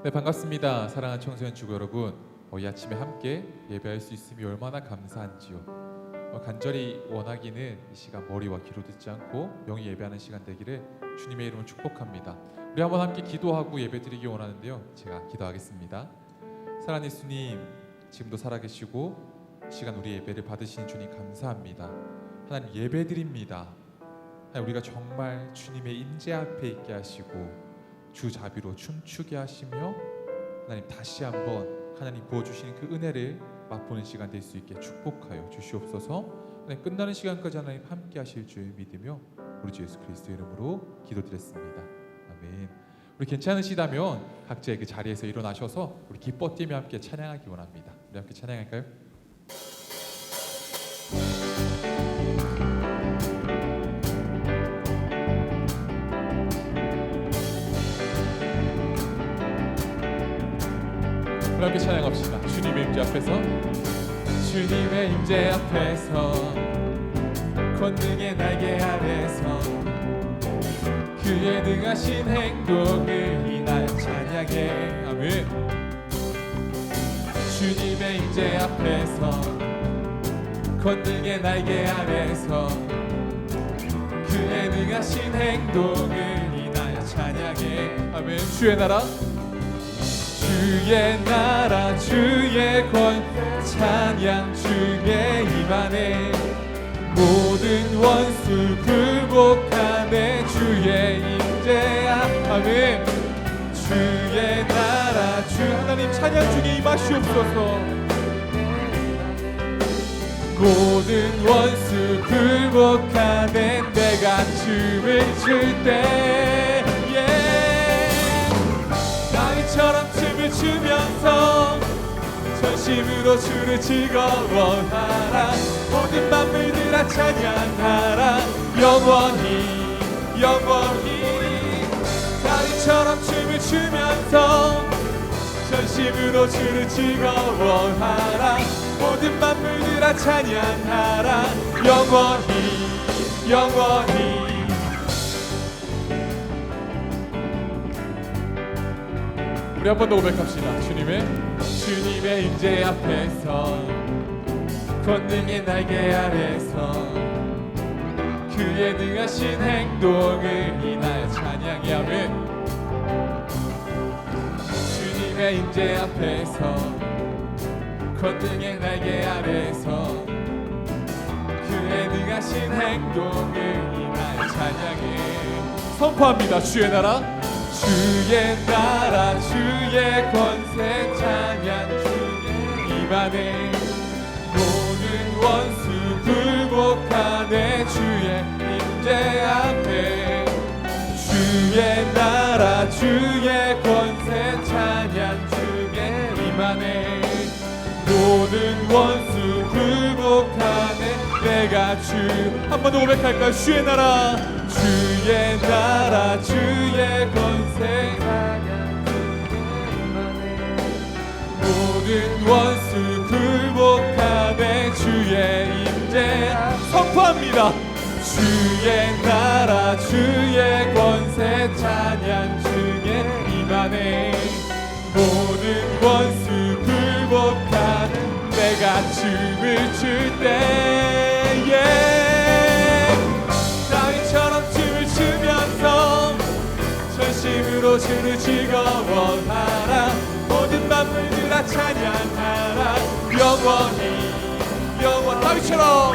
네, 반갑습니다. 사랑하는 청소년 주부 여러분, 이 아침에 함께 예배할 수 있음이 얼마나 감사한지요. 간절히 원하기는 이 시간 머리와 귀로 듣지 않고 영이 예배하는 시간 되기를 주님의 이름으로 축복합니다. 우리 한번 함께 기도하고 예배드리기 원하는데요, 제가 기도하겠습니다. 사랑하는 예수님, 지금도 살아계시고 이 시간 우리 예배를 받으시는 주님 감사합니다. 하나님 예배드립니다. 하나님, 우리가 정말 주님의 임재 앞에 있게 하시고 주 자비로 춤추게 하시며 하나님 다시 한번 하나님 부어주시는 그 은혜를 맛보는 시간 될 수 있게 축복하여 주시옵소서. 하나님, 끝나는 시간까지 하나님 함께 하실 줄 믿으며 우리 주 예수 그리스도 이름으로 기도드렸습니다. 아멘. 우리 괜찮으시다면 각자의 그 자리에서 일어나셔서 우리 기뻐 뛰며 함께 찬양하기 원합니다. 우리 함께 찬양할까요? 우리 함께 찬양합시다. 주님의 임재 앞에서, 주님의 임재 앞에서, 권능의 날개 아래서 그의 능하신 행동을 인하여 찬양해. 아멘. 주님의 임재 앞에서, 권능의 날개 아래서 그의 능하신 행동을 인하여 찬양해. 아멘. 주의 나라, 주의 나라, 주의 권, 찬양 주의 임하네. 모든 원수 굴복하네. 주의 임재야. 아멘. 주의 나라, 주 하나님 찬양 주에 임하시옵소서. 모든 원수 굴복하네. 내가 춤을 출 때 다윗처럼 춤을 추면서 전심으로 주를 즐거워하라. 모든 만물들아 찬양하라. 영원히 영원히. 다윗처럼 춤을 추면서 전심으로 주를 즐거워하라. 모든 만물들아 찬양하라. 영원히 영원히. 우리 한 번 더 고백합시다. 주님의 임재 앞에서, 권능의 날개 아래서 그의 능하신 행동을 인하여 찬양해. 아멘. 주님의 임재 앞에서, 권능의 날개 아래서 그의 능하신 행동을 인하여 찬양해. 선포합니다. 주의 나라, 주의 나라, 주의 권세 찬양 주의 임하네. 모든 원수 굴복하네. 주의 임재 앞에. 주의 나라, 주의 권세 찬양 주의 임하네. 모든 원수 굴복하네. 내가 주. 한 번 더 고백할까요? 주의 나라, 주의 나라, 주의 권세 찬양 주의 임하네. 모든 원수 굴복하네. 주의 임재. 선포합니다. 주의 나라, 주의 권세 찬양 주의 임하네. 모든 원수 굴복하네. 내가 춤을 출 때에 다윗처럼 춤을 추면서 전심으로 주를 즐거워하라. 모든 만물들아 찬양하라. 영원히 영원. 다윗처럼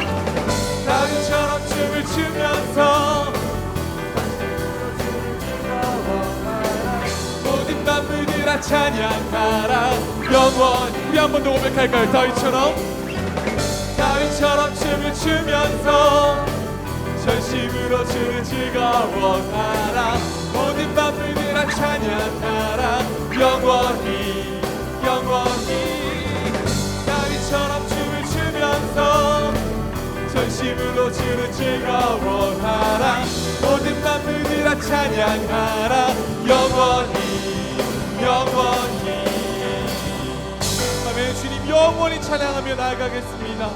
춤을 추면서 모든 만물들아 찬양하라. 영원히. 우리 한 번 더 고백할까요? 다윗처럼 춤을 추면서 전심으로 주를 즐거워하라. 모든 만물들아 찬양하라. 영원히 영원히. 다윗처럼 춤을 추면서 전심으로 주를 즐거워하라. 모든 만물들아 찬양하라. 영원히 영원히. 아멘. 주님 영원히 찬양하며 나아가겠습니다.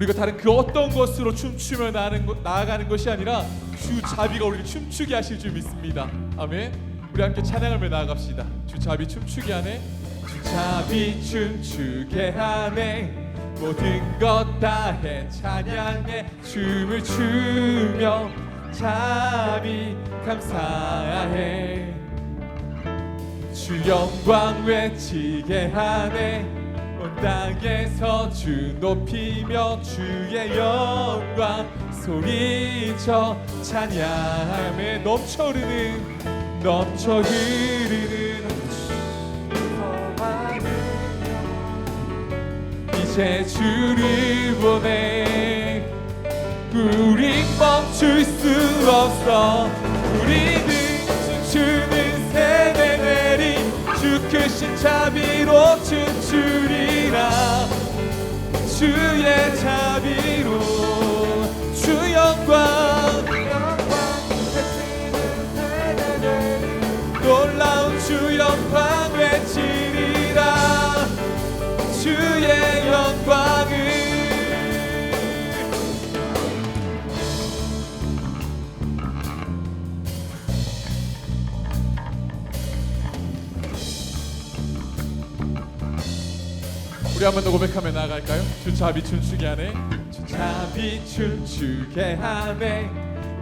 우리가 다른 그 어떤 것으로 춤추며 나아가는 것이 아니라 주 자비가 우리를 춤추게 하실 줄 믿습니다. 아멘. 우리 함께 찬양하며 나아갑시다. 주 자비 춤추게 하네. 주 자비 춤추게 하네. 모든 것 다해 찬양해. 춤을 추며 자비 감사해. 주 영광 외치게 하네. 온 땅에서 주 높이며 주의 영광 소리쳐 찬양하며 넘쳐 흐르는 이제 주를 보내. 우리 멈출 수 없어. 우리는 춤추는 세대들이 주 크신 자비로 춤추리라. 주의 자비로 주 영광 놀라운 주 영광 외치리라. 주의 영광을 우리 한 번 더 고백하며 나아갈까요? 주 자비 춤추게 하네. 주 자비 춤추게 하네.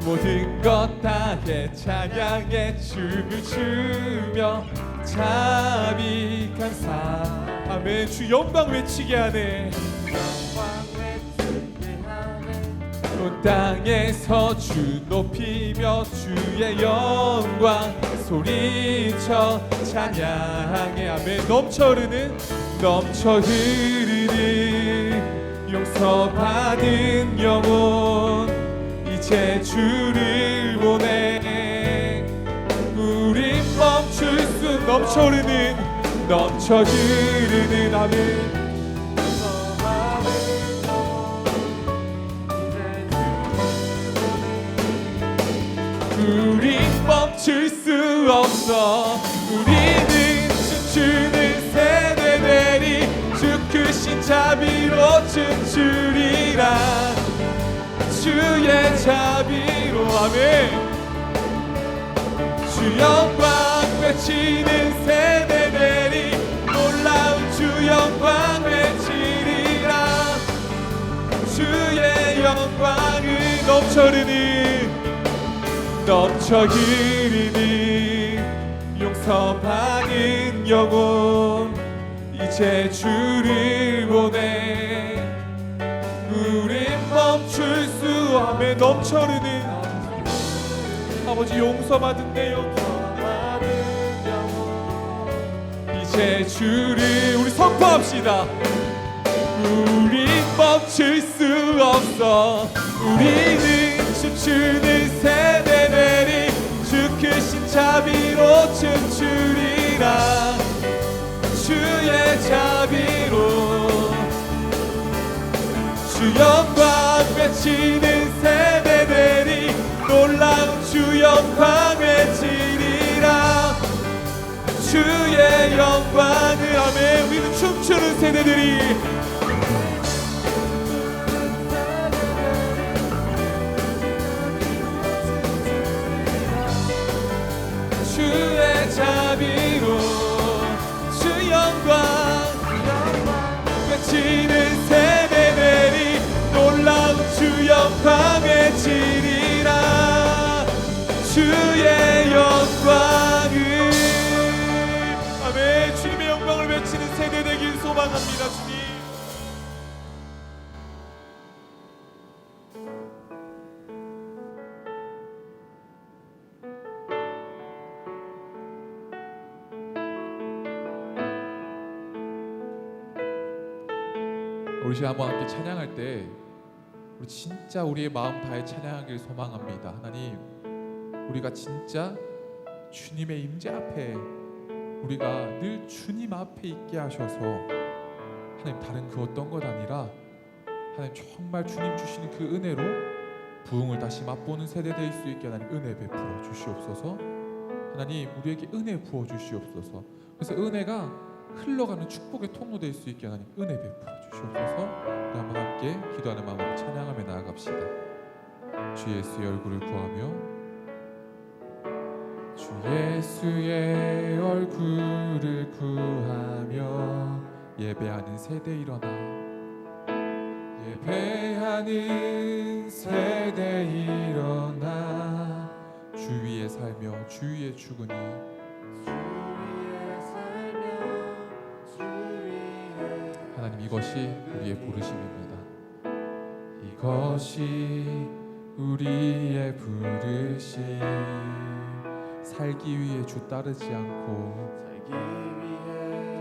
모든 것 다해 찬양해. 춤을 추며 자비 감사하며 주 영광 외치게 하네. 온 땅에서 주 높이며 주의 영광 소리쳐 찬양해. 아멘. 넘쳐 흐르는 용서받은 영혼 이제 주를 보내. 우린 멈출 수 넘쳐 흐르는 아멘. 우린 멈출 수 없어. 우리는 춤추는 세대들이 주 크신 자비로 춤추리라. 주의 자비로 아멘. 주 영광 외치는 세대들이 놀라운 주 영광 외치리라. 주의 영광을 넘쳐 흐르는 용서받은 영혼 이제 주를 보내. 우린 멈출 수 없네. 넘쳐 흐르는 아버지 용서받은 내 영혼 이제 주를 우리 선포합시다. 우린 멈출 수 없어. 우리는 춤추는 세대들이 주 크신 자비로 춤추리라. 주의 자비로 주 영광 외치는 세대들이 놀라운 주 영광 외치리라. 주의 영광을 아멘. 우리는 춤추는 세대들이 주의 자비로 주 영광 외치는 세대들이 놀라운 주 영광 외치리라. 주의 영광을 아멘. 주님의 영광을 외치는 세대 되길 소망합니다. 주님 우리 시간 한번 함께 찬양할 때 우리 진짜 우리의 마음 다해 찬양하길 소망합니다. 하나님, 우리가 진짜 주님의 임재 앞에 우리가 늘 주님 앞에 있게 하셔서 하나님 다른 그 어떤 것 아니라 하나님 정말 주님 주시는 그 은혜로 부흥을 다시 맛보는 세대 될 수 있게 하나님 은혜 베풀어 주시옵소서. 하나님 우리에게 은혜 부어 주시옵소서. 그래서 은혜가 흘러가는 축복의 통로 될 수 있게 하나님 은혜 베풀어 주시옵소서. 우리 한번 함께 기도하는 마음으로 찬양하며 나아갑시다. 주 예수의 얼굴을 구하며 주 예수의 얼굴을 구하며 예배하는 세대 일어나 예배하는 세대 일어나 주 위에 살며 주 위에 죽으니 하나님 이것이 우리의 부르심입니다. 이것이 우리의 부르심 살기 위해 주 따르지 않고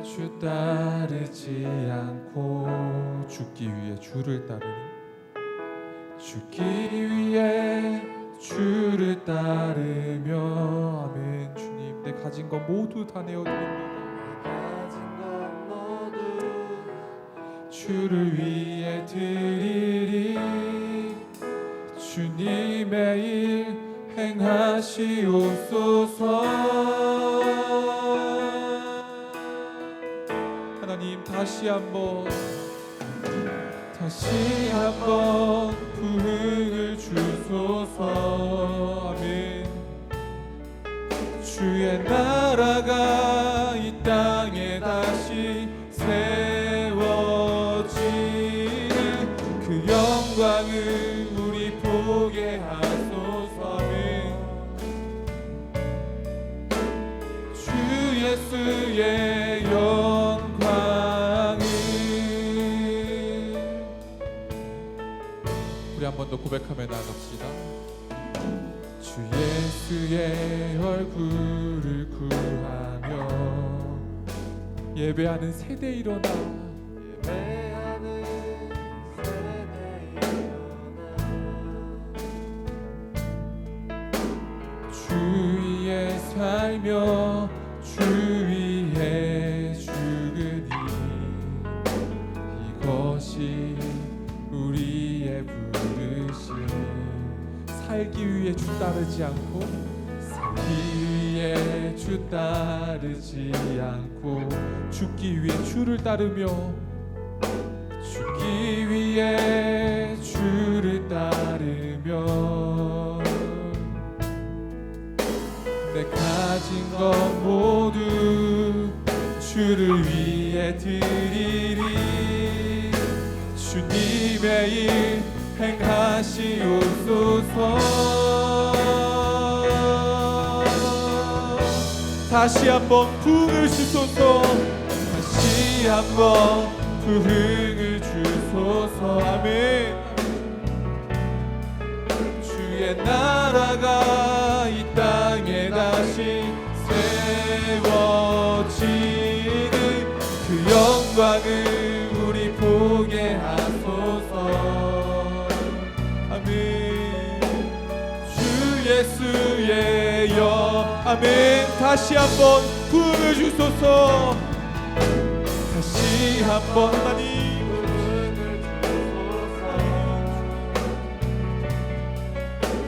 주 따르지 않고 죽기 위해 주를 따르니 죽기 위해 주를 따르며 아멘. 주님 내 가진 것 모두 다 내어드립니다. 주를 위해 드리리 주님의 일 행하시옵소서. 하나님 다시 한번 부흥을 주소서. 아멘. 주의 나라가 이 땅에 다시 세워지는 그 영광을 우리 보게 하소서. 아멘. 주 예수의 영광을 우리 한 번 더 고백하며 나갑시다. 주 예수의 얼굴을 구하며 예배하는 세대 일어나 주 위에 살며 주 위에 죽으니 이것이 우리의 부르심 살기 위해 주 따르지 않고 살기 위해 주 따르지 않고 죽기 위해 주를 따르며 죽기 위해 주를 따르며 내 가진 것 모두 주를 위해 드리리 주님의 일 행하시옵소서. 다시 한번 부흥을 주소서. 다시 한번 부흥을 주소서. 아멘. 주의 나라가 이 땅에 다시 세워지는 그 영광을 우리 보게 하소서. 예수의 영 아멘. 다시 한번 부흥을 주소서. 다시 한번 하나님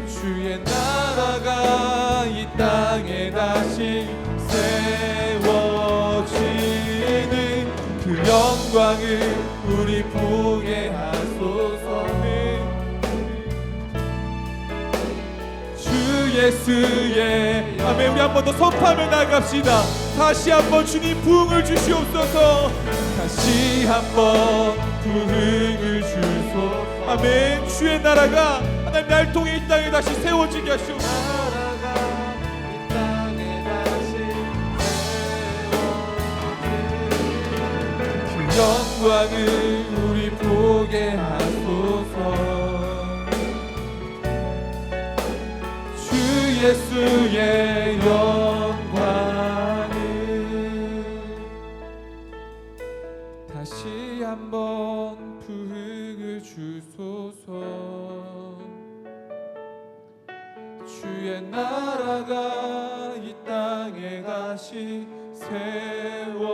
주의 나라가 이 땅에 다시 세워지는 그 영광을 우리 보게 하소서. 예수의 아멘. 우리 한 번 더 선포하며 나갑시다. 다시 한번 주님 부흥을 주시옵소서. 다시 한번 부흥을 주소서. 아멘. 주의 나라가 하나님 날 통해 이 땅에 다시 세워지게 하시옵소서. 그 영광을 우리 보게 하소서. 예수의 영광을 다시 한번 부흥을 주소서. 주의 나라가 이 땅에 다시 세워지는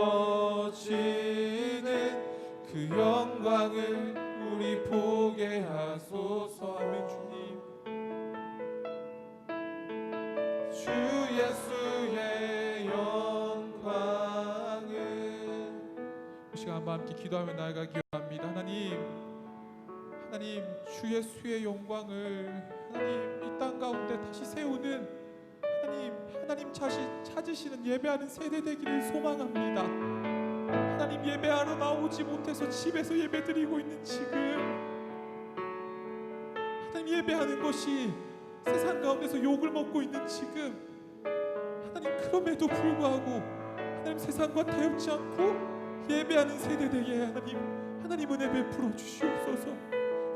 그 영광을 우리 보게 하소서. 아멘. 주 예수의 영광을 시간 한번 함께 기도하며 나아가기 원합니다. 하나님 주 예수의 영광을 하나님 이 땅 가운데 다시 세우는 하나님 찾으시는 예배하는 세대 되기를 소망합니다. 하나님 예배하러 나오지 못해서 집에서 예배드리고 있는 지금 하나님 예배하는 것이 세상 가운데서 욕을 먹고 있는 지금 하나님 그럼에도 불구하고 하나님 세상과 타협지 않고 예배하는 세대 되게 하나님 은혜 베풀어 주시옵소서.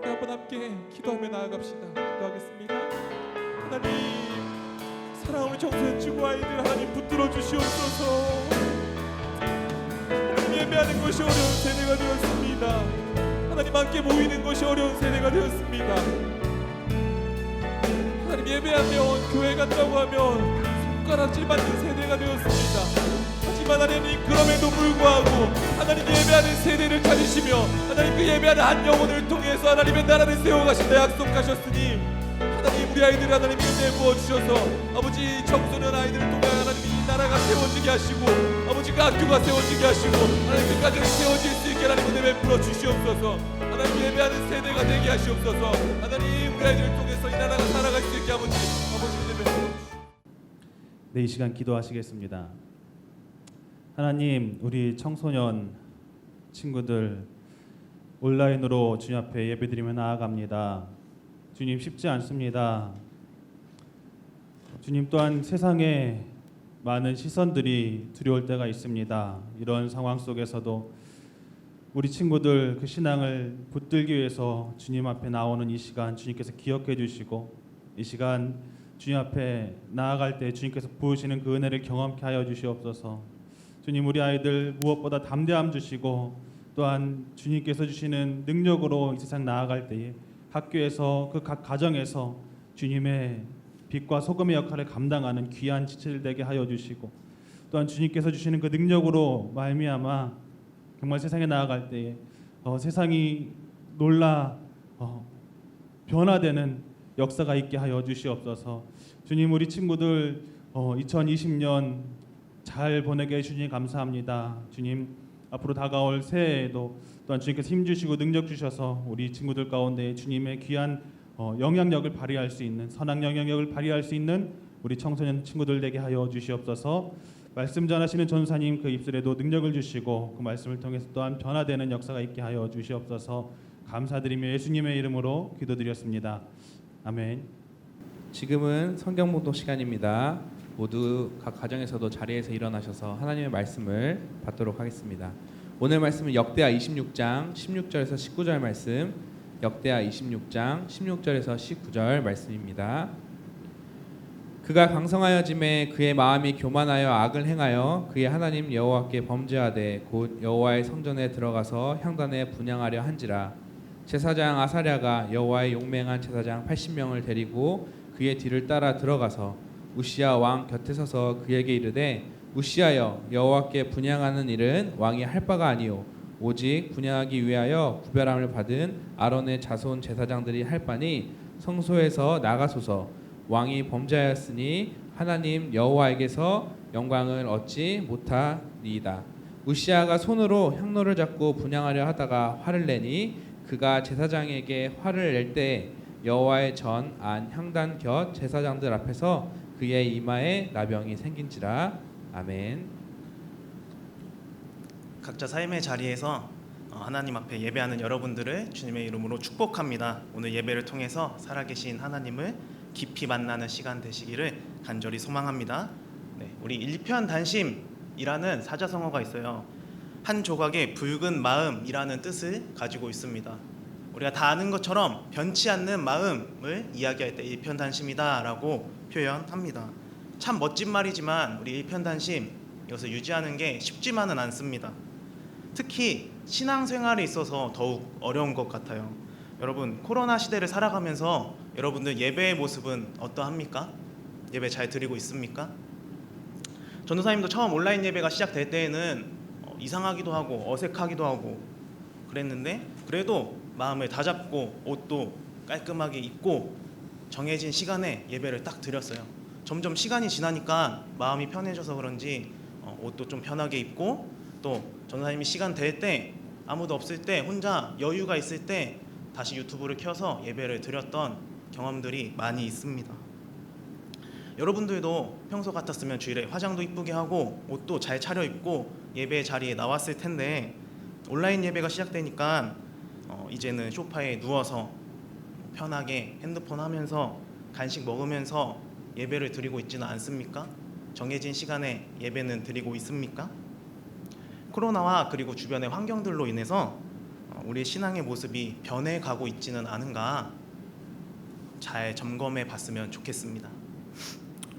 우리 한번 함께 기도하며 나아갑시다. 기도하겠습니다. 하나님 사랑하는 청소년 친구 아이들 하나님 붙들어 주시옵소서. 하나님 예배하는 것이 어려운 세대가 되었습니다. 하나님 함께 모이는 것이 어려운 세대가 되었습니다. 하나님 예배하면 교회 간다고 하면 손가락질 받는 세대가 되었습니다. 하지만 하나님 그럼에도 불구하고 하나님 예배하는 세대를 찾으시며 하나님 그 예배하는 한 영혼을 통해서 하나님의 나라를 세워가신다 약속하셨으니 하나님 우리 아이들 하나님 은혜 부어주셔서 아버지 청소년 아이들을 통해 하나님 이 나라가 세워지게 하시고 아버지 그 학교가 세워지게 하시고 하나님 그 가정이 세워질 수 있게 하나님 은혜 베풀어 주시옵소서. 하나님 예배하는 세대가 되게 하시옵소서. 하나님 우리 아이들을 통해서 이 나라가 살아갈 수 있게 아버지 은혜 베풀어 주시옵소서. 네, 이 시간 기도하시겠습니다. 하나님, 우리 청소년 친구들 온라인으로 주님 앞에 예배드리며 나아갑니다. 주님 쉽지 않습니다. 주님 또한 세상에 많은 시선들이 두려울 때가 있습니다. 이런 상황 속에서도 우리 친구들 그 신앙을 붙들기 위해서 주님 앞에 나오는 이 시간 주님께서 기억해 주시고 이 시간 주님 앞에 나아갈 때 주님께서 부으시는 그 은혜를 경험케 하여 주시옵소서. 주님 우리 아이들 무엇보다 담대함 주시고 또한 주님께서 주시는 능력으로 이 세상 나아갈 때에 학교에서 그 각 가정에서 주님의 빛과 소금의 역할을 감당하는 귀한 지체들 되게 하여 주시고 또한 주님께서 주시는 그 능력으로 말미암아 정말 세상에 나아갈 때에 세상이 놀라 변화되는 역사가 있게 하여 주시옵소서. 주님 우리 친구들 2020년 잘 보내게 해주시니 감사합니다. 주님 앞으로 다가올 새해에도 또한 주님께서 힘주시고 능력 주셔서 우리 친구들 가운데 주님의 귀한 영향력을 발휘할 수 있는 선한 영향력을 발휘할 수 있는 우리 청소년 친구들 되게 하여 주시옵소서. 말씀 전하시는 전사님 그 입술에도 능력을 주시고 그 말씀을 통해서 또한 변화되는 역사가 있게 하여 주시옵소서. 감사드리며 예수님의 이름으로 기도드렸습니다. 아멘. 지금은 성경 봉독 시간입니다. 모두 각 가정에서도 자리에서 일어나셔서 하나님의 말씀을 받도록 하겠습니다. 오늘 말씀은 역대하 26장 16절에서 19절 말씀, 역대하 26장 16절에서 19절 말씀입니다. 그가 강성하여짐에 그의 마음이 교만하여 악을 행하여 그의 하나님 여호와께 범죄하되 곧 여호와의 성전에 들어가서 향단에 분향하려 한지라. 제사장 아사랴가 여호와의 용맹한 제사장 80명을 데리고 그의 뒤를 따라 들어가서 우시야 왕 곁에 서서 그에게 이르되 우시야여 여호와께 분향하는 일은 왕이 할 바가 아니요 오직 분향하기 위하여 구별함을 받은 아론의 자손 제사장들이 할 바니 성소에서 나가소서. 왕이 범죄하였으니 하나님 여호와에게서 영광을 얻지 못하리이다. 우시야가 손으로 향로를 잡고 분향하려 하다가 화를 내니 그가 제사장에게 화를 낼 때 여호와의 전 안 향단 곁 제사장들 앞에서 그의 이마에 나병이 생긴지라. 아멘. 각자 삶의 자리에서 하나님 앞에 예배하는 여러분들을 주님의 이름으로 축복합니다. 오늘 예배를 통해서 살아계신 하나님을 깊이 만나는 시간 되시기를 간절히 소망합니다. 네, 우리 일편단심이라는 사자성어가 있어요. 한 조각의 붉은 마음이라는 뜻을 가지고 있습니다. 우리가 다 아는 것처럼 변치 않는 마음을 이야기할 때 일편단심이다라고 표현합니다. 참 멋진 말이지만 우리 일편단심 이것을 유지하는 게 쉽지만은 않습니다. 특히 신앙생활에 있어서 더욱 어려운 것 같아요. 여러분 코로나 시대를 살아가면서 여러분들 예배의 모습은 어떠합니까? 예배 잘 드리고 있습니까? 전도사님도 처음 온라인 예배가 시작될 때에는 이상하기도 하고 어색하기도 하고 그랬는데 그래도 마음을 다잡고 옷도 깔끔하게 입고 정해진 시간에 예배를 딱 드렸어요. 점점 시간이 지나니까 마음이 편해져서 그런지 옷도 좀 편하게 입고 또 전도사님이 시간 될 때, 아무도 없을 때, 혼자 여유가 있을 때 다시 유튜브를 켜서 예배를 드렸던 경험들이 많이 있습니다. 여러분들도 평소 같았으면 주일에 화장도 이쁘게 하고 옷도 잘 차려입고 예배 자리에 나왔을 텐데, 온라인 예배가 시작되니까 이제는 소파에 누워서 편하게 핸드폰 하면서 간식 먹으면서 예배를 드리고 있지는 않습니까? 정해진 시간에 예배는 드리고 있습니까? 코로나와 그리고 주변의 환경들로 인해서 우리의 신앙의 모습이 변해가고 있지는 않은가 잘 점검해 봤으면 좋겠습니다.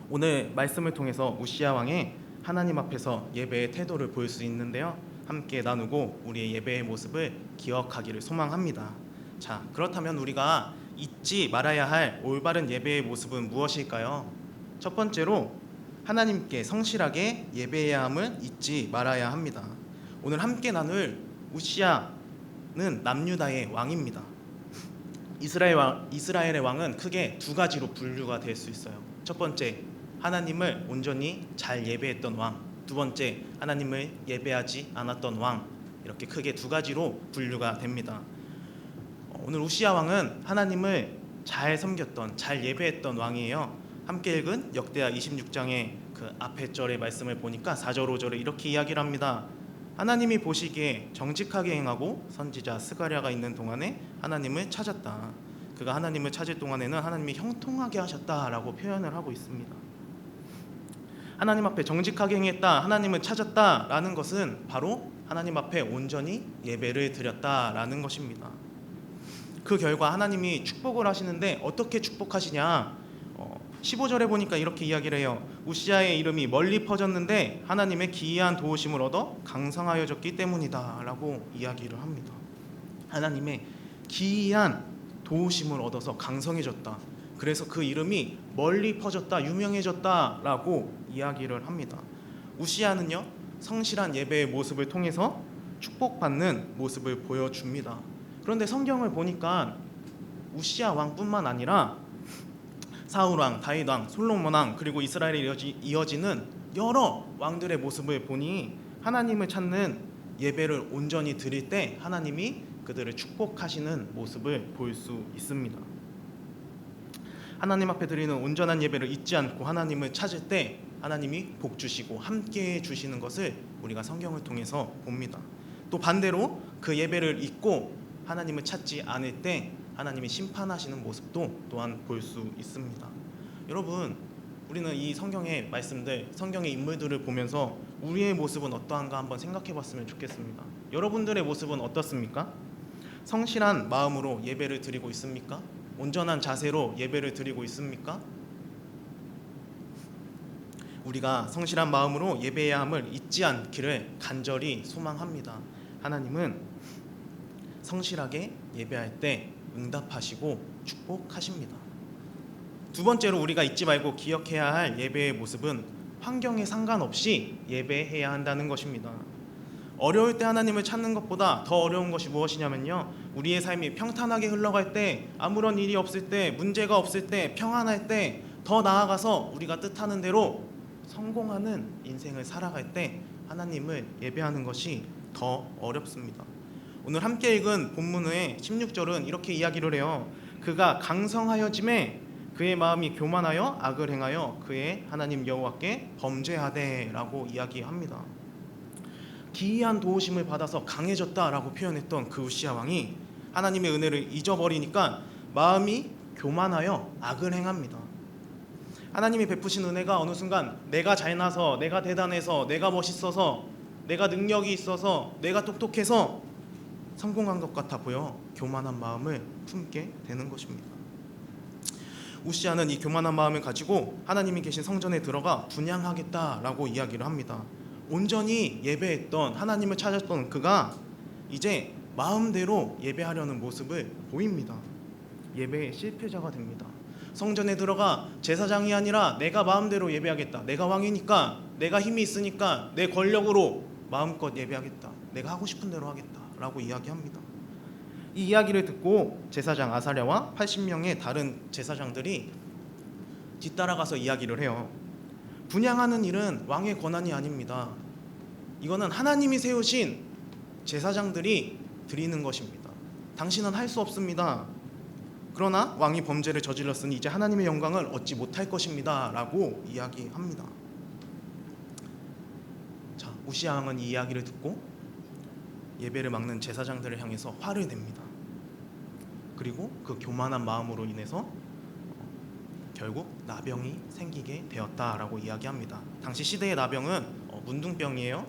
오늘 말씀을 통해서 우시야 왕의 하나님 앞에서 예배의 태도를 볼 수 있는데요. 함께 나누고 우리의 예배의 모습을 기억하기를 소망합니다. 자, 그렇다면 우리가 잊지 말아야 할 올바른 예배의 모습은 무엇일까요? 첫 번째로 하나님께 성실하게 예배해야 함을 잊지 말아야 합니다. 오늘 함께 나눌 우시야는 남유다의 왕입니다. 이스라엘의 왕은 크게 두 가지로 분류가 될 수 있어요. 첫 번째, 하나님을 온전히 잘 예배했던 왕. 두 번째, 하나님을 예배하지 않았던 왕. 이렇게 크게 두 가지로 분류가 됩니다. 오늘 우시야 왕은 하나님을 잘 섬겼던, 잘 예배했던 왕이에요. 함께 읽은 역대하 26장의 그 앞에 절의 말씀을 보니까 4절 5절에 이렇게 이야기를 합니다. 하나님이 보시기에 정직하게 행하고 선지자 스가랴가 있는 동안에 하나님을 찾았다. 그가 하나님을 찾을 동안에는 하나님이 형통하게 하셨다라고 표현을 하고 있습니다. 하나님 앞에 정직하게 행했다, 하나님을 찾았다라는 것은 바로 하나님 앞에 온전히 예배를 드렸다라는 것입니다. 그 결과 하나님이 축복을 하시는데 어떻게 축복하시냐? 15절에 보니까 이렇게 이야기를 해요. 우시야의 이름이 멀리 퍼졌는데 하나님의 기이한 도우심을 얻어 강성하여졌기 때문이다 라고 이야기를 합니다. 하나님의 기이한 도우심을 얻어서 강성해졌다. 그래서 그 이름이 멀리 퍼졌다, 유명해졌다 라고 이야기를 합니다. 우시야는요, 성실한 예배의 모습을 통해서 축복받는 모습을 보여줍니다. 그런데 성경을 보니까 우시야 왕뿐만 아니라 사울 왕, 다윗 왕, 솔로몬 왕, 그리고 이스라엘에 이어지는 여러 왕들의 모습을 보니 하나님을 찾는 예배를 온전히 드릴 때 하나님이 그들을 축복하시는 모습을 볼 수 있습니다. 하나님 앞에 드리는 온전한 예배를 잊지 않고 하나님을 찾을 때 하나님이 복 주시고 함께 주시는 것을 우리가 성경을 통해서 봅니다. 또 반대로 그 예배를 잊고 하나님을 찾지 않을 때 하나님이 심판하시는 모습도 또한 볼 수 있습니다. 여러분, 우리는 이 성경의 말씀들, 성경의 인물들을 보면서 우리의 모습은 어떠한가 한번 생각해 봤으면 좋겠습니다. 여러분들의 모습은 어떻습니까? 성실한 마음으로 예배를 드리고 있습니까? 온전한 자세로 예배를 드리고 있습니까? 우리가 성실한 마음으로 예배해야 함을 잊지 않기를 간절히 소망합니다. 하나님은 성실하게 예배할 때 응답하시고 축복하십니다. 두 번째로 우리가 잊지 말고 기억해야 할 예배의 모습은 환경에 상관없이 예배해야 한다는 것입니다. 어려울 때 하나님을 찾는 것보다 더 어려운 것이 무엇이냐면요, 우리의 삶이 평탄하게 흘러갈 때, 아무런 일이 없을 때, 문제가 없을 때, 평안할 때, 더 나아가서 우리가 뜻하는 대로 성공하는 인생을 살아갈 때 하나님을 예배하는 것이 더 어렵습니다. 오늘 함께 읽은 본문의 16절은 이렇게 이야기를 해요. 그가 강성하여짐에 그의 마음이 교만하여 악을 행하여 그의 하나님 여호와께 범죄하되 라고 이야기합니다. 기이한 도우심을 받아서 강해졌다라고 표현했던 그 우시야 왕이 하나님의 은혜를 잊어버리니까 마음이 교만하여 악을 행합니다. 하나님이 베푸신 은혜가 어느 순간 내가 잘나서, 내가 대단해서, 내가 멋있어서, 내가 능력이 있어서, 내가 똑똑해서 성공한 것 같아 보여 교만한 마음을 품게 되는 것입니다. 우시야는 이 교만한 마음을 가지고 하나님이 계신 성전에 들어가 분향하겠다라고 이야기를 합니다. 온전히 예배했던, 하나님을 찾았던 그가 이제 마음대로 예배하려는 모습을 보입니다. 예배의 실패자가 됩니다. 성전에 들어가 제사장이 아니라 내가 마음대로 예배하겠다, 내가 왕이니까, 내가 힘이 있으니까 내 권력으로 마음껏 예배하겠다, 내가 하고 싶은 대로 하겠다 라고 이야기합니다. 이 이야기를 듣고 제사장 아사랴와 80명의 다른 제사장들이 뒤따라가서 이야기를 해요. 분향하는 일은 왕의 권한이 아닙니다. 이거는 하나님이 세우신 제사장들이 드리는 것입니다. 당신은 할 수 없습니다. 그러나 왕이 범죄를 저질렀으니 이제 하나님의 영광을 얻지 못할 것입니다 라고 이야기합니다. 자, 우시야 왕은 이 이야기를 듣고 예배를 막는 제사장들을 향해서 화를 냅니다. 그리고 그 교만한 마음으로 인해서 결국 나병이 생기게 되었다라고 이야기합니다. 당시 시대의 나병은 문둥병이에요.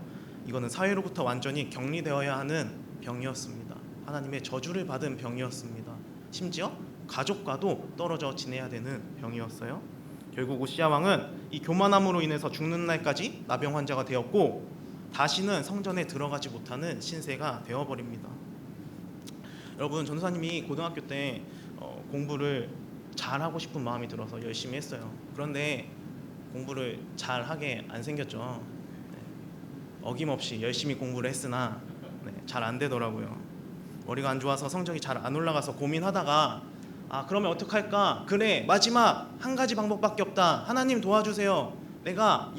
이거는 사회로부터 완전히 격리되어야 하는 병이었습니다. 하나님의 저주를 받은 병이었습니다. 심지어 가족과도 떨어져 지내야 되는 병이었어요. 결국 우시야 왕은 이 교만함으로 인해서 죽는 날까지 나병 환자가 되었고 다시는 성전에 들어가지 못하는 신세가 되어버립니다. 여러분, 전도사님이 고등학교 때 공부를 잘하고 싶은 마음이 들어서 열심히 했어요. 그런데 공부를 잘하게 안 생겼죠. 네. 어김없이 열심히 공부를 했으나 잘 안 되더라고요. 머리가 안 좋아서 성적이 잘 안 올라가서 고민하다가 그러면 어떡할까? 그래, 마지막 한 가지 방법밖에 없다. 하나님 도와주세요. 내가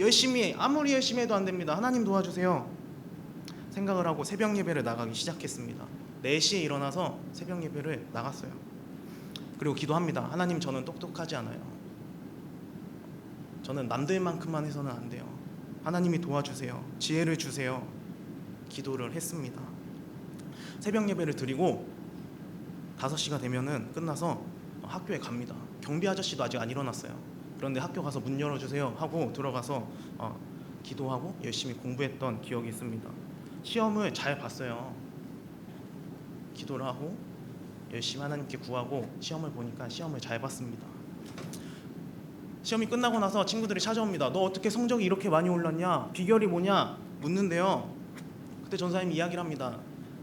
아무리 열심히 해도 안 됩니다. 하나님 도와주세요. 생각을 하고 새벽 예배를 나가기 시작했습니다. 4시에 일어나서 새벽 예배를 나갔어요. 그리고 기도합니다. 하나님, 저는 똑똑하지 않아요. 저는 남들만큼만 해서는 안 돼요. 하나님이 도와주세요. 지혜를 주세요. 기도를 했습니다. 새벽 예배를 드리고 5시가 되면은 끝나서 학교에 갑니다. 경비 아저씨도 아직 안 일어났어요. 그런데 학교 가서 문 열어주세요 하고 들어가서 기도하고 열심히 공부했던 기억이 있습니다. 시험을 잘 봤어요. 기도를 하고 열심히 하나님께 구하고 시험을 보니까 시험을 잘 봤습니다. 시험이 끝나고 나서 친구들이 찾아옵니다. 너 어떻게 성적이 이렇게 많이 올랐냐? 비결이 뭐냐? 묻는데요. 그때 전사님이 이야기를 합니다.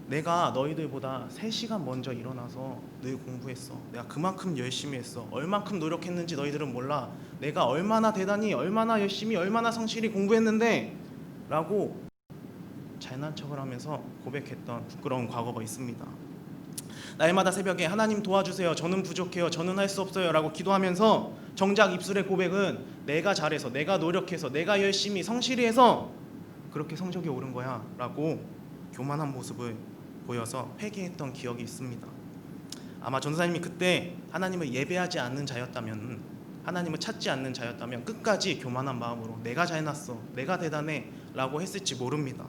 내가 너희들보다 3시간 먼저 일어나서 늘 공부했어. 내가 그만큼 열심히 했어. 얼만큼 노력했는지 너희들은 몰라. 내가 얼마나 대단히, 얼마나 열심히, 얼마나 성실히 공부했는데 라고 잘난 척을 하면서 고백했던 부끄러운 과거가 있습니다. 날마다 새벽에 하나님 도와주세요. 저는 부족해요. 저는 할 수 없어요 라고 기도하면서 정작 입술의 고백은 내가 잘해서, 내가 노력해서, 내가 열심히 성실히 해서 그렇게 성적이 오른 거야 라고 교만한 모습을 보여서 회개했던 기억이 있습니다. 아마 전사님이 그때 하나님을 예배하지 않는 자였다면, 하나님을 찾지 않는 자였다면 끝까지 교만한 마음으로 내가 잘났어, 내가 대단해 라고 했을지 모릅니다.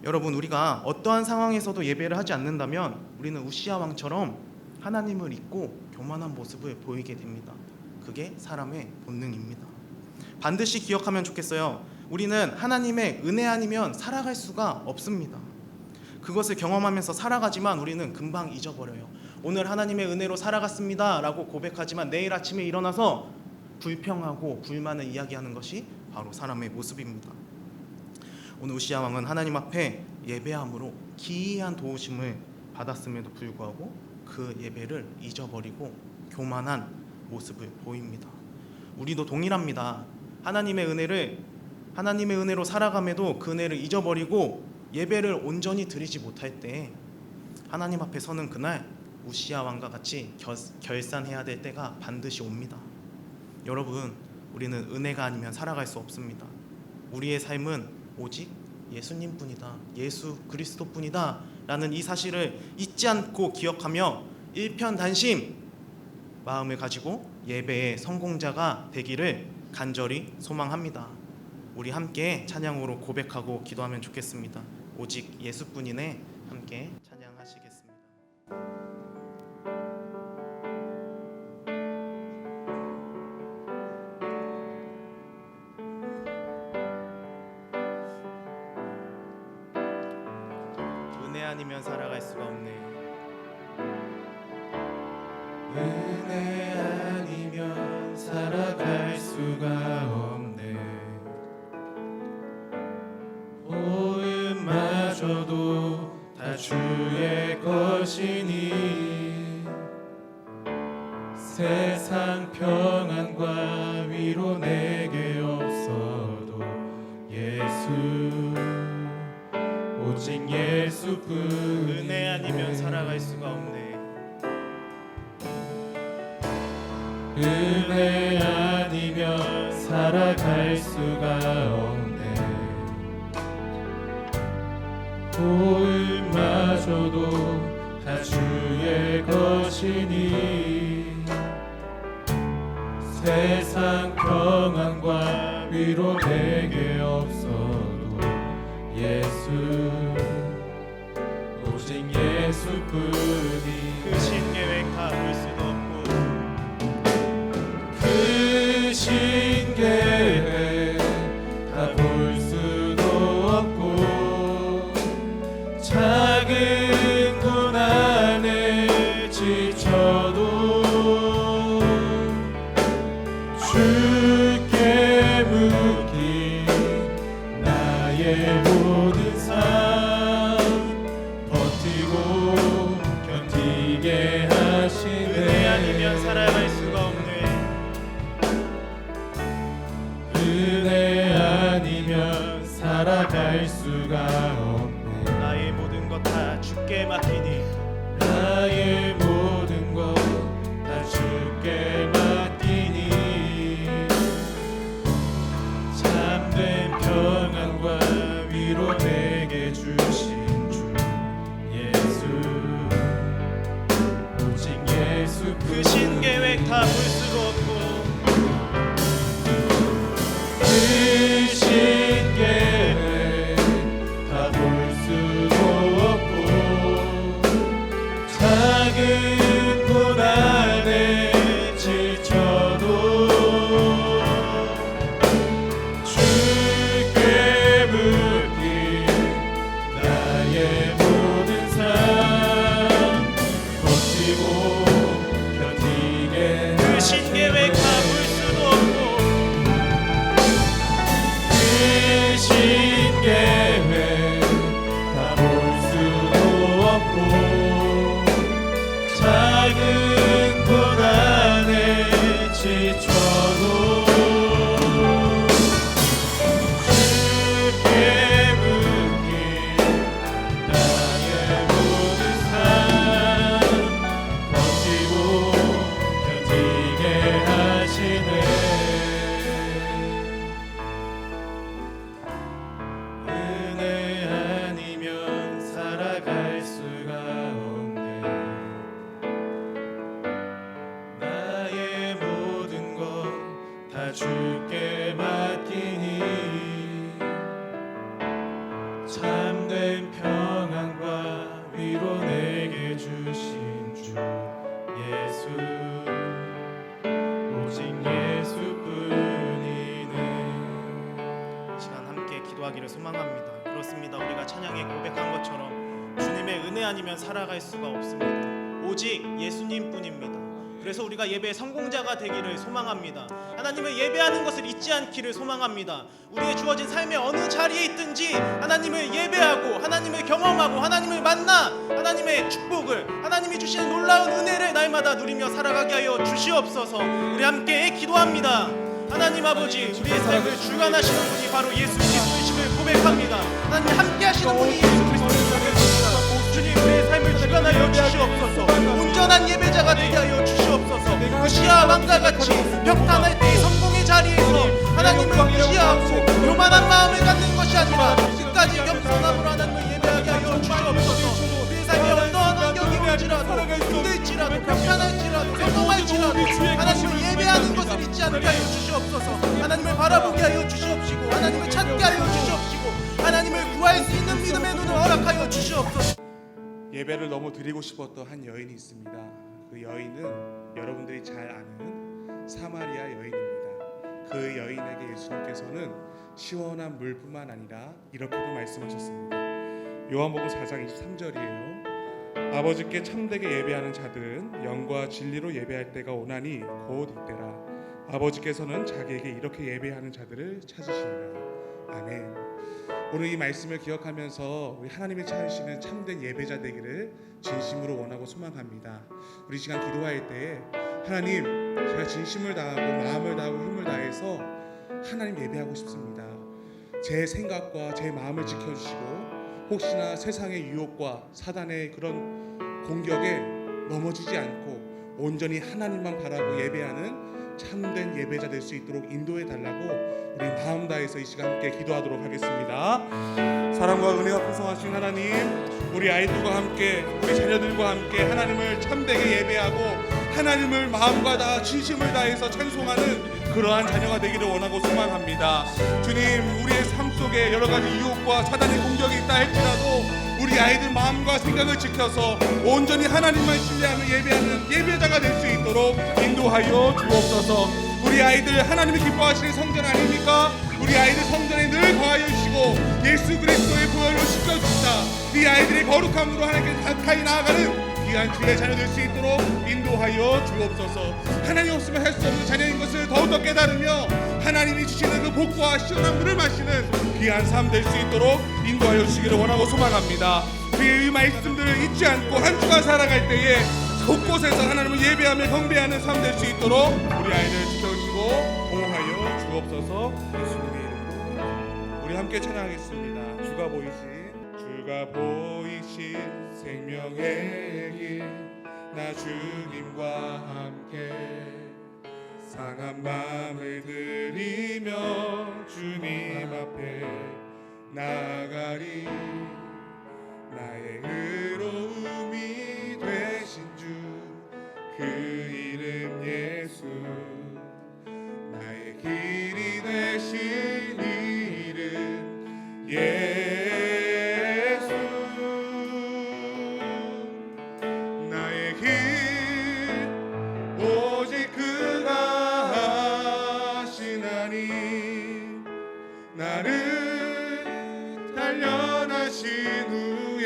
여러분, 우리가 어떠한 상황에서도 예배를 하지 않는다면 우리는 우시야 왕처럼 하나님을 잊고 교만한 모습을 보이게 됩니다. 그게 사람의 본능입니다. 반드시 기억하면 좋겠어요. 우리는 하나님의 은혜 아니면 살아갈 수가 없습니다. 그것을 경험하면서 살아가지만 우리는 금방 잊어버려요. 오늘 하나님의 은혜로 살아갔습니다 라고 고백하지만 내일 아침에 일어나서 불평하고 불만을 이야기하는 것이 바로 사람의 모습입니다. 오늘 우시야 왕은 하나님 앞에 예배함으로 기이한 도우심을 받았음에도 불구하고 그 예배를 잊어버리고 교만한 모습을 보입니다. 우리도 동일합니다. 하나님의 은혜로 살아감에도 그 은혜를 잊어버리고 예배를 온전히 드리지 못할 때 하나님 앞에 서는 그날 우시야 왕과 같이 결산해야 될 때가 반드시 옵니다. 여러분, 우리는 은혜가 아니면 살아갈 수 없습니다. 우리의 삶은 오직 예수님뿐이다, 예수 그리스도뿐이다 라는 이 사실을 잊지 않고 기억하며 일편단심 마음을 가지고 예배의 성공자가 되기를 간절히 소망합니다. 우리 함께 찬양으로 고백하고 기도하면 좋겠습니다. 오직 예수뿐이네. 함께 찬양하시겠습니다. 은혜 아니면 살아갈 수가 없네. 은혜 아니면 살아갈 수가 없네. 호흡마저도 다 주의 것이니 세상 평안과 위로 내게 없어도 예수, 오직 예수뿐. 은혜 아니면 살아갈 수가 없네. 은혜 아니면 살아갈 수가 없네. 고을마저도 다 주의 것이니 세상 평안과 위로 내게 없어도 예수 오직 예수뿐이 그 신계획 다 볼 수도 없고 그 신계획 다 볼 수도 없고 작은 고난에 지쳐도 주께 묻기 나의 모든 삶 버티고 견디게 하시네 은혜 아니면 살아갈 수가 없네. 은혜 아니면 살아갈 수가 없네 나의 모든 것 다 주께 맡기니 나의 모든 것 다 주께 맡기니 참된 평안과 위로 내게 주신 주 예수 오직 예수 그 신계획 다 볼 수도 없고 그 신계획 다 볼 수도 없고 작은 고난에 지쳐도 주께 묻기 나의 모든 삶 버티고 견디게 그 신계획 다 볼 수도 없고 그 신계획 다 볼 수도 없고 작은 고난에 지쳐도 주께 묻기 나의 모든 삶 버티고 견디게 하시네 은혜 아니면 살아갈 수가 없네 나의 모든 것 다 주께 맡기니 참된 평안과 위로 내게 주신 주 예수 오직 예수뿐이네 시간 함께 기도하기를 소망합니다. 그렇습니다. 우리가 찬양에 고백한 것처럼 주님의 은혜 아니면 살아갈 수가 없습니다. 오직 예수님뿐입니다. 그래서 우리가 예배의 성공자가 되기를 소망합니다. 하나님을 예배하는 것을 잊지 않기를 소망합니다. 우리의 주어진 삶의 어느 자리에 있든지 하나님을 예배하고 하나님을 경험하고 하나님을 만나 하나님의 축복을 하나님이 주시는 놀라운 은혜를 날마다 누리며 살아가게 하여 주시옵소서. 우리 함께 기도합니다. 하나님 아버지, 우리의 삶을 주관하시는 분이 바로 예수 그리스도이심을 고백합니다. 하나님 함께 하시는 분이 예수 그리스도이십니다. 주님, 우리의 삶을 주관하여 주시옵소서. 온전한 예배자가 되게 하여 주시옵소서. 그 시아 왕과 같이 평탄할 때의 성공의 자리에서 하나님을 의지하고 교만한 마음을 갖는 것이 아니라 끝까지 겸손함으로 하나님을 예배하게 하여 주시옵소서. 우리의 삶에 어떠한 환경이 올지라도 힘들지라도 평탄할지라도 성공할지라도 하나님을 예배하는 것을 잊지 않게 하여 주시옵소서. 하나님을 바라보게 하여 주시옵시고 하나님을 찾게 하여 주시옵시고 하나님을 구할 수 있는 믿음의 눈을 허락하여 주시옵소서. 예배를 너무 드리고 싶었던 한 여인이 있습니다. 그 여인은 여러분들이 잘 아는 사마리아 여인입니다. 그 여인에게 예수님께서는 시원한 물뿐만 아니라 이렇게도 말씀하셨습니다. 요한복음 4장 23절이에요. 아버지께 참되게 예배하는 자들은 영과 진리로 예배할 때가 오나니 곧 이때라. 아버지께서는 자기에게 이렇게 예배하는 자들을 찾으시니라. 아멘. 오늘 이 말씀을 기억하면서 우리 하나님이 찾으시는 참된 예배자 되기를 진심으로 원하고 소망합니다. 우리 시간 기도할 때 하나님, 제가 진심을 다하고 마음을 다하고 힘을 다해서 하나님 예배하고 싶습니다. 제 생각과 제 마음을 지켜주시고 혹시나 세상의 유혹과 사단의 그런 공격에 넘어지지 않고 온전히 하나님만 바라고 예배하는 참된 예배자 될 수 있도록 인도해 달라고 우리 마음 다해서 이 시간 함께 기도하도록 하겠습니다. 사랑과 은혜가 풍성하신 하나님, 우리 아이들과 함께 우리 자녀들과 함께 하나님을 참되게 예배하고 하나님을 마음과 다 진심을 다해서 찬송하는 그러한 자녀가 되기를 원하고 소망합니다. 주님, 우리의 삶 속에 여러 가지 유혹과 사단의 공격이 있다 할지라도 우리 아이들 마음과 생각을 지켜서 온전히 하나님만 신뢰하며 예배하는 예배자가 될 수 있도록 인도하여 주옵소서. 우리 아이들 하나님이 기뻐하시는 성전 아닙니까? 우리 아이들 성전에 늘 거하여 주시고 예수 그리스도의 보혈로 씻어주시다 이 아이들의 거룩함으로 하나님께 가까이 나아가는 귀한 주의 자녀 될 수 있도록 인도하여 주옵소서. 하나님 없으면 할 수 없는 자녀인 것을 더욱더 깨달으며 하나님이 주시는 그 복과 시원한 물을 마시는 귀한 삶 될 수 있도록 인도하여 주시기를 원하고 소망합니다. 우리의 이 말씀들을 잊지 않고 한 주간 살아갈 때에 곳곳에서 하나님을 예배하며 경배하는 삶 될 수 있도록 우리 아이들 지켜주시고 보호하여 주옵소서. 예수님의 이름으로 우리 함께 찬양하겠습니다. 주가 보이신 생명의 길, 나 주님과 함께 상한 마음을 들이며 주님 앞에 나가리. 나의 의로움이 되신 주, 그 이름 예수. 나의 길이 되신 이름 예수. 나의 길 오직 그가 하시나니 나를 단련하신 후에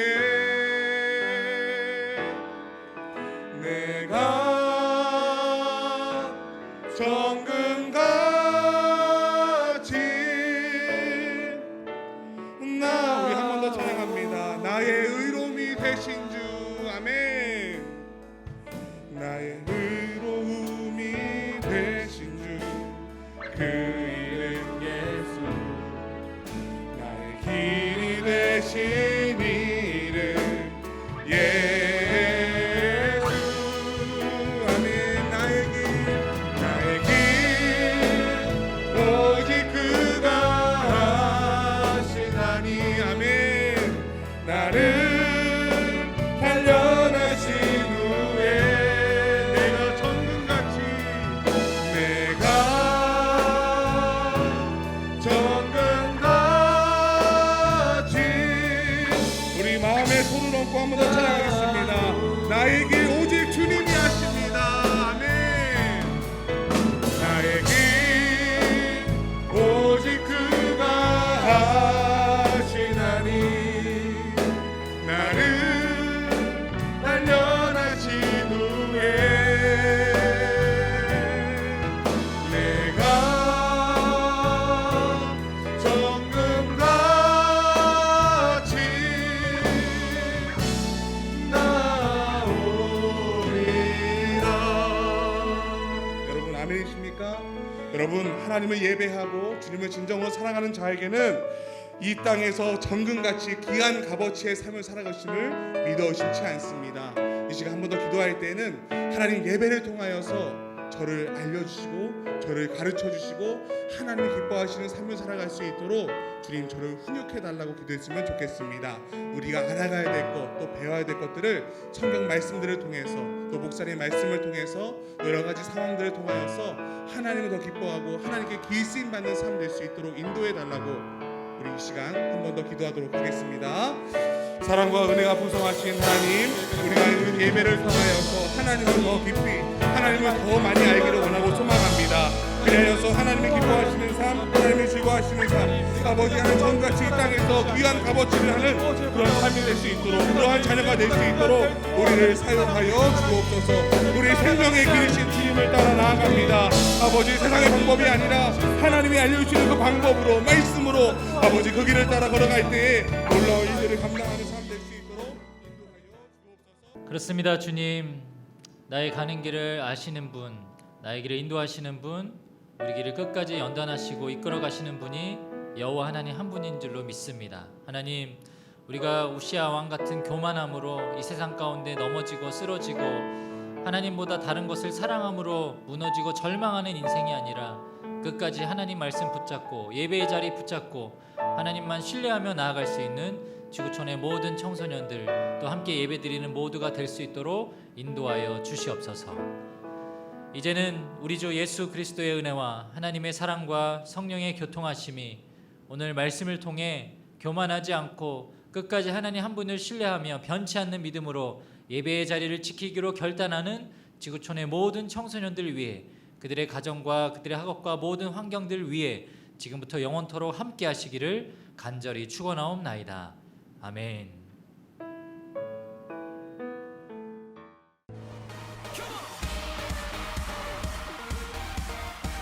내가 정금같이 나 우리 한 번 더 찬양합니다. 나의 의로움이 되신 주. 아멘. 나의 의로움이 되신 주, 그 이름 예수. 나의 길이 되신 이름 예수. 아멘. 나의 길 오직 그가 하시나니. 아멘. 나를 단련하신 후에 내가 정금같이 우리 마음에 손을 얹고 한 번 더 찬양하겠습니다. 나의 길 오직 주님이 하십니다. 아멘. 나의 길 오직 그가 하시나니 나를 단련하신 후에 내가 정금같이 나오리라. 여러분 아멘이십니까? 여러분, 하나님을 예배하고 주님을 진정으로 사랑하는 자에게는 이 땅에서 정금같이 귀한 값어치의 삶을 살아가심을 믿어 의심치 않습니다. 이 시간 한 번 더 기도할 때는 하나님 예배를 통하여서 저를 알려주시고 저를 가르쳐주시고 하나님이 기뻐하시는 삶을 살아갈 수 있도록 주님 저를 훈육해달라고 기도했으면 좋겠습니다. 우리가 알아가야 될 것, 또 배워야 될 것들을 성경 말씀들을 통해서 또 목사님의 말씀을 통해서 여러 가지 상황들을 통하여서 하나님을 더 기뻐하고 하나님께 기쓰임 받는 삶 될 수 있도록 인도해달라고 우리 이 시간 한 번 더 기도하도록 하겠습니다. 사랑과 은혜가 풍성하신 하나님, 우리가 이 예배를 통하여서 하나님을 더 깊이 하나님을 더 많이 알기를 원하고 소망합니다. 그리하여서 하나님이 기뻐하시는 삶, 하나님이 즐거워하시는 삶, 아버지 하나님 전같이 이 땅에서 귀한 값어치를 하는 그런 삶이 될 수 있도록, 그러한 자녀가 될 수 있도록 우리를 사용하여 주옵소서. 우리 생명의 길이신 주님을 따라 나아갑니다. 아버지, 세상의 방법이 아니라 하나님이 알려주시는 그 방법으로, 말씀으로 아버지 그 길을 따라 걸어갈 때에 놀라운 일들을 감당하는 삶 될 수 있도록 인도하여 주옵소서. 그렇습니다. 주님, 나의 가는 길을 아시는 분, 나의 길을 인도하시는 분, 우리 길을 끝까지 연단하시고 이끌어 가시는 분이 여호와 하나님 한 분인 줄로 믿습니다. 하나님, 우리가 우시아 왕 같은 교만함으로 이 세상 가운데 넘어지고 쓰러지고 하나님보다 다른 것을 사랑함으로 무너지고 절망하는 인생이 아니라 끝까지 하나님 말씀 붙잡고 예배의 자리 붙잡고 하나님만 신뢰하며 나아갈 수 있는 지구촌의 모든 청소년들 또 함께 예배드리는 모두가 될 수 있도록 인도하여 주시옵소서. 이제는 우리 주 예수 그리스도의 은혜와 하나님의 사랑과 성령의 교통하심이 오늘 말씀을 통해 교만하지 않고 끝까지 하나님 한 분을 신뢰하며 변치 않는 믿음으로 예배의 자리를 지키기로 결단하는 지구촌의 모든 청소년들 위해 그들의 가정과 그들의 학업과 모든 환경들 위해 지금부터 영원토록 함께 하시기를 간절히 축원하옵나이다. 아멘.